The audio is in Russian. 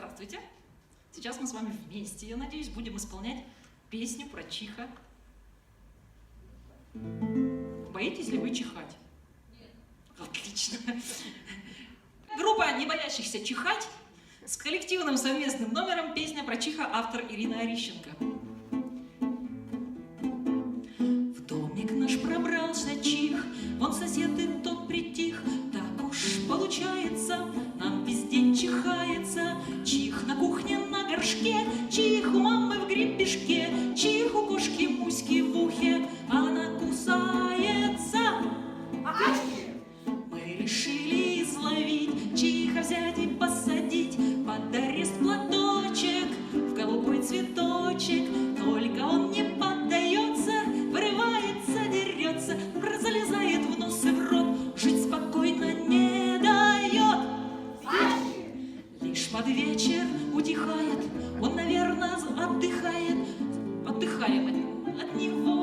Здравствуйте! Сейчас мы с вами вместе, я надеюсь, будем исполнять песню про чиха. Боитесь ли вы чихать? Нет. Отлично! Группа не боящихся чихать с коллективным совместным номером «Песня про чиха», автор Ирина Орищенко. В домик наш пробрался чих, вон сосед и тот притих. Так уж получается, нам везде чихается. Чих на кухне на горшке, чих у мамы в гребешке, чих у кошки муськи в ухе, она кусается. Мы решили изловить, чиха взять и посадить под арест платочек, в голубой цветочек. Только он не поддается, вырывается, дерется, залезает в нос и в рот, жить спокойно не дает. Лишь под вечер утихает, он, наверное, отдыхает. Отдыхаем от него.